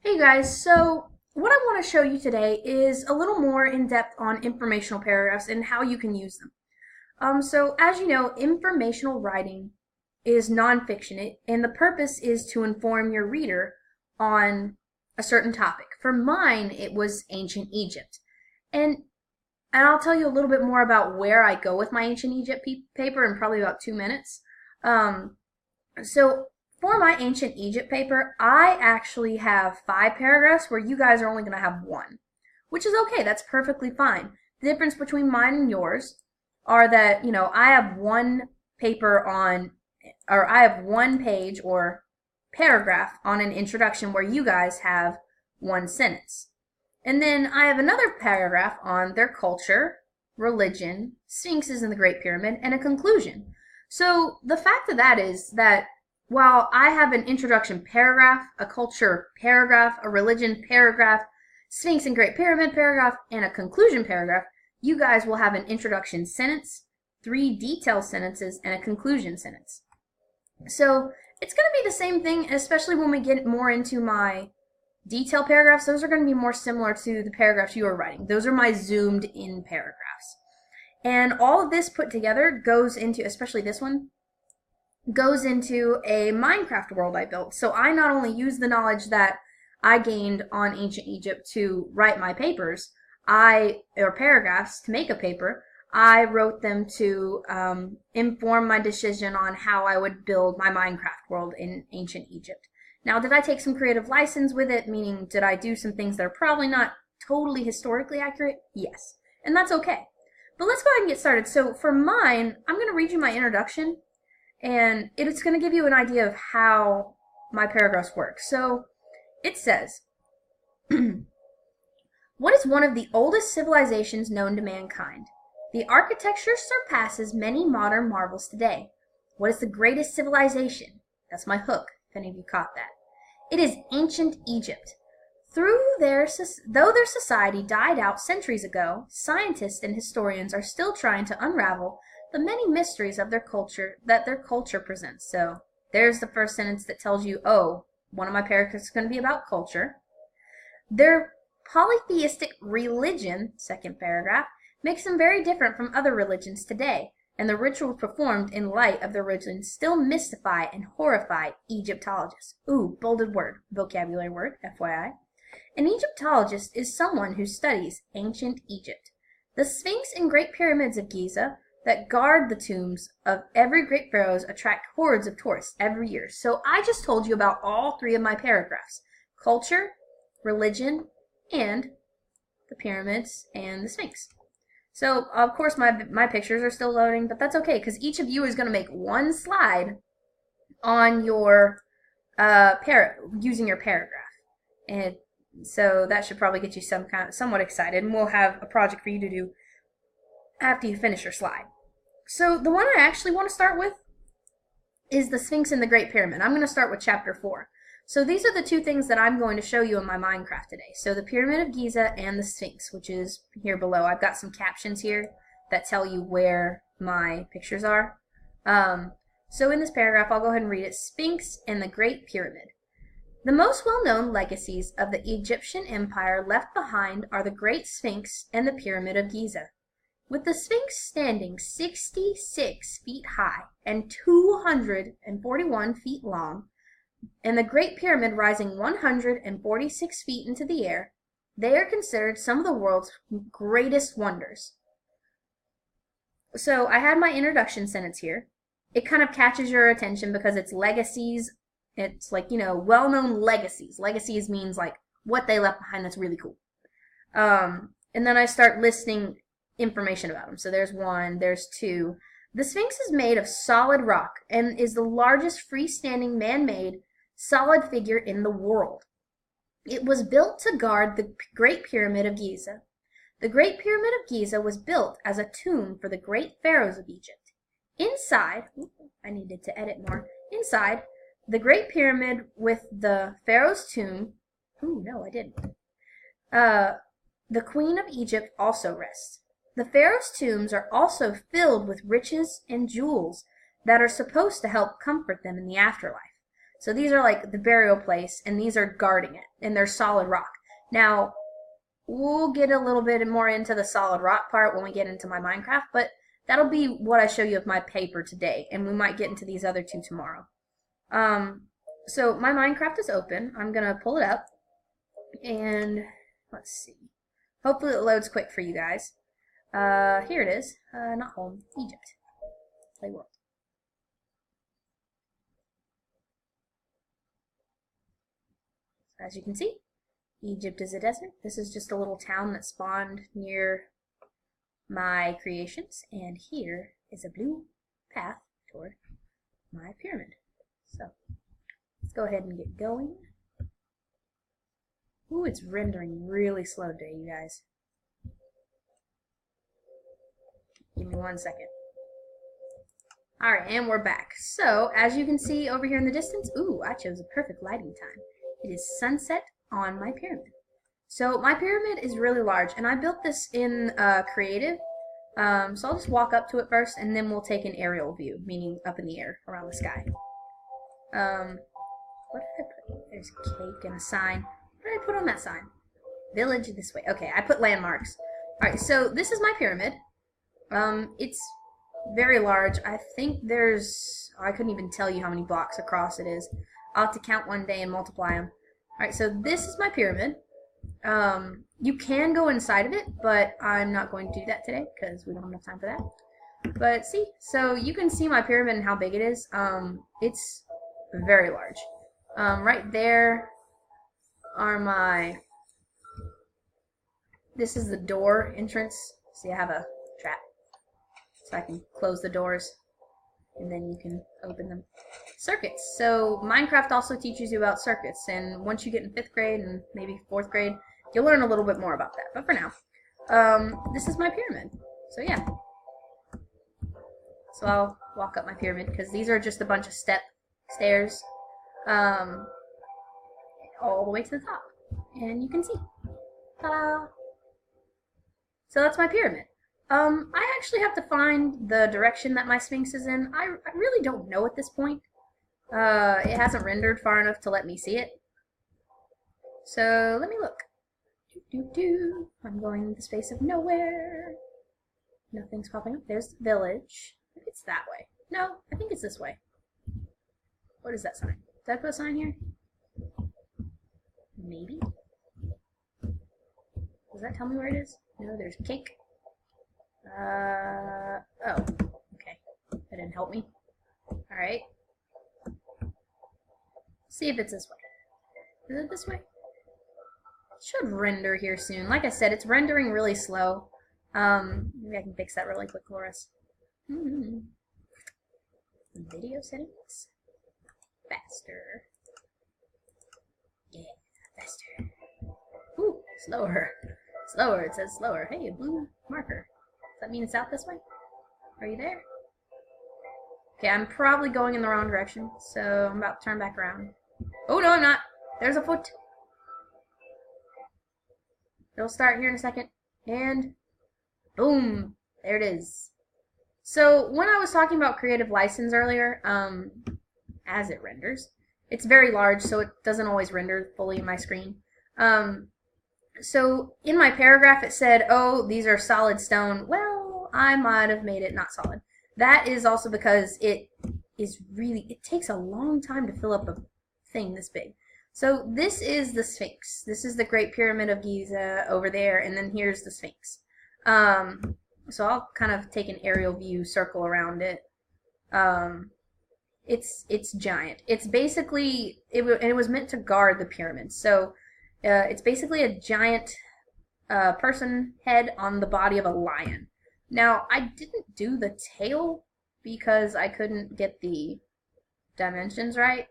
Hey guys, so what I want to show you today is a little more in depth on informational paragraphs and how you can use them. So as you know, informational writing is nonfiction, and the purpose is to inform your reader on a certain topic. For mine, it was ancient Egypt. And and I'll tell you a little bit more about where I go with my ancient Egypt paper in probably about 2 minutes. Um, so for my ancient Egypt paper, I actually have 5 paragraphs where you guys are only going to have one, which is okay. That's perfectly fine. The difference between mine and yours are that, I have one paper on, or I have one page or paragraph on an introduction where you guys have one sentence. And then I have another paragraph on their culture, religion, sphinxes in the Great Pyramid, and a conclusion. So the fact of that is that while I have an introduction paragraph, a culture paragraph, a religion paragraph, Sphinx and Great Pyramid paragraph, and a conclusion paragraph, you guys will have an introduction sentence, 3 detail sentences, and a conclusion sentence. So it's going to be the same thing, especially when we get more into my detail paragraphs. Those are going to be more similar to the paragraphs you are writing. Those are my zoomed in paragraphs. And all of this put together goes into, especially this one, goes into a Minecraft world I built. So I not only use the knowledge that I gained on ancient Egypt to write my papers, or paragraphs to make a paper, I wrote them to inform my decision on how I would build my Minecraft world in ancient Egypt. Now, did I take some creative license with it? Meaning, did I do some things that are probably not totally historically accurate? Yes. And that's okay. But let's go ahead and get started. So for mine, I'm going to read you my introduction, and it's going to give you an idea of how my paragraphs work. So it says, what is one of the oldest civilizations known to mankind? The architecture surpasses many modern marvels today. What is the greatest civilization? That's my hook, if any of you caught that. It is ancient Egypt. Though their society died out centuries ago, scientists and historians are still trying to unravel the many mysteries of their culture that their culture presents. So there's the first sentence that tells you, oh, one of my paragraphs is going to be about culture. Their polytheistic religion, second paragraph, makes them very different from other religions today, and the rituals performed in light of their religion still mystify and horrify Egyptologists. Ooh, bolded word, vocabulary word, FYI. An Egyptologist is someone who studies ancient Egypt. The Sphinx and Great Pyramids of Giza that guard the tombs of every great pharaohs attract hordes of tourists every year. So I just told you about all 3 of my paragraphs: culture, religion, and the pyramids and the Sphinx. So of course my pictures are still loading, but that's okay because each of you is going to make one slide on your using your paragraph. And so that should probably get you somewhat excited, and we'll have a project for you to do after you finish your slide. So the one I actually want to start with is the Sphinx and the Great Pyramid. I'm going to start with chapter 4. So these are the 2 things that I'm going to show you in my Minecraft today. So the Pyramid of Giza and the Sphinx, which is here below. I've got some captions here that tell you where my pictures are. So in this paragraph, I'll go ahead and read it. Sphinx and the Great Pyramid. The most well-known legacies of the Egyptian empire left behind are the Great Sphinx and the Pyramid of Giza. With the Sphinx standing 66 feet high and 241 feet long, and the Great Pyramid rising 146 feet into the air, they are considered some of the world's greatest wonders. So I had my introduction sentence here. It kind of catches your attention because it's legacies. It's like, well-known legacies. Legacies means like what they left behind that's really cool. And then I start listing information about them. So there's 1, there's 2. The Sphinx is made of solid rock and is the largest freestanding man-made solid figure in the world. It was built to guard the Great Pyramid of Giza. The Great Pyramid of Giza was built as a tomb for the great pharaohs of Egypt. Inside, I needed to edit more. Inside, the Great Pyramid with the pharaoh's tomb, no, I didn't. The Queen of Egypt also rests. The pharaoh's tombs are also filled with riches and jewels that are supposed to help comfort them in the afterlife. So these are like the burial place, and these are guarding it, and they're solid rock. Now, we'll get a little bit more into the solid rock part when we get into my Minecraft, but that'll be what I show you of my paper today, and we might get into these other two tomorrow. So my Minecraft is open. I'm gonna pull it up, and let's see. Hopefully it loads quick for you guys. Here it is. Not home, Egypt. Play world. As you can see, Egypt is a desert. This is just a little town that spawned near my creations, and here is a blue path toward my pyramid. So let's go ahead and get going. Ooh, it's rendering really slow today, you guys. Give me 1 second. Alright, and we're back. So, as you can see over here in the distance, ooh, I chose a perfect lighting time. It is sunset on my pyramid. So, my pyramid is really large, and I built this in creative. So I'll just walk up to it first, and then we'll take an aerial view, meaning up in the air, around the sky. What did I put? There's a cake and a sign. What did I put on that sign? Village this way. Okay, I put landmarks. Alright, so this is my pyramid. It's very large. I think there's, I couldn't even tell you how many blocks across it is. I'll have to count one day and multiply them. Alright, so this is my pyramid. You can go inside of it, but I'm not going to do that today because we don't have enough time for that. But see, so you can see my pyramid and how big it is. It's very large. Right there are my, this is the door entrance. See, I have a trap, so I can close the doors, and then you can open them. Circuits. So Minecraft also teaches you about circuits, and once you get in 5th grade and maybe 4th grade, you'll learn a little bit more about that. But for now, this is my pyramid. So yeah. So I'll walk up my pyramid, because these are just a bunch of stairs, all the way to the top. And you can see. Ta-da! So that's my pyramid. I actually have to find the direction that my Sphinx is in. I really don't know at this point. It hasn't rendered far enough to let me see it. So let me look. I'm going in the space of nowhere. Nothing's popping up. There's the village. I think it's that way. No, I think it's this way. What is that sign? Did I put a sign here? Maybe. Does that tell me where it is? No, there's cake. Oh, okay. That didn't help me. Alright. See if it's this way. Is it this way? It should render here soon. Like I said, it's rendering really slow. Maybe I can fix that really quick for us. Video settings. Faster. Yeah, faster. Ooh, slower. Slower, it says slower. Hey, a blue marker. Does that mean it's out this way? Are you there? Okay, I'm probably going in the wrong direction, so I'm about to turn back around. Oh, no, I'm not. There's a foot. It'll start here in a second. And boom. There it is. So when I was talking about creative license earlier, as it renders, it's very large, so it doesn't always render fully in my screen. So in my paragraph it said, oh, these are solid stone. Well, I might have made it not solid. That is also because it takes a long time to fill up a thing this big. So this is the Sphinx. This is the Great Pyramid of Giza over there, and then here's the Sphinx. So I'll kind of take an aerial view, circle around it. It's giant. It's basically, it was meant to guard the pyramid. So it's basically a giant person head on the body of a lion. Now, I didn't do the tail because I couldn't get the dimensions right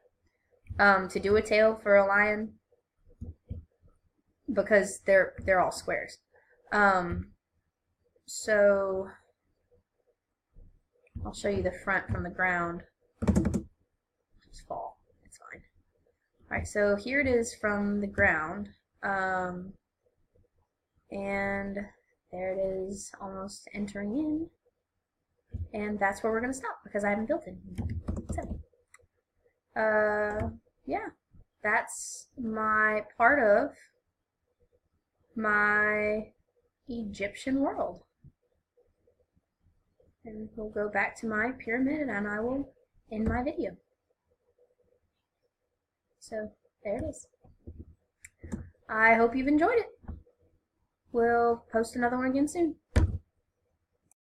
to do a tail for a lion, because they're all squares. So I'll show you the front from the ground. Just fall. It's fine. Alright, so here it is from the ground. And there it is, almost entering in. And that's where we're going to stop, because I haven't built it. So, yeah, that's my part of my Egyptian world. And we'll go back to my pyramid and I will end my video. So there it is. I hope you've enjoyed it. We'll post another one again soon.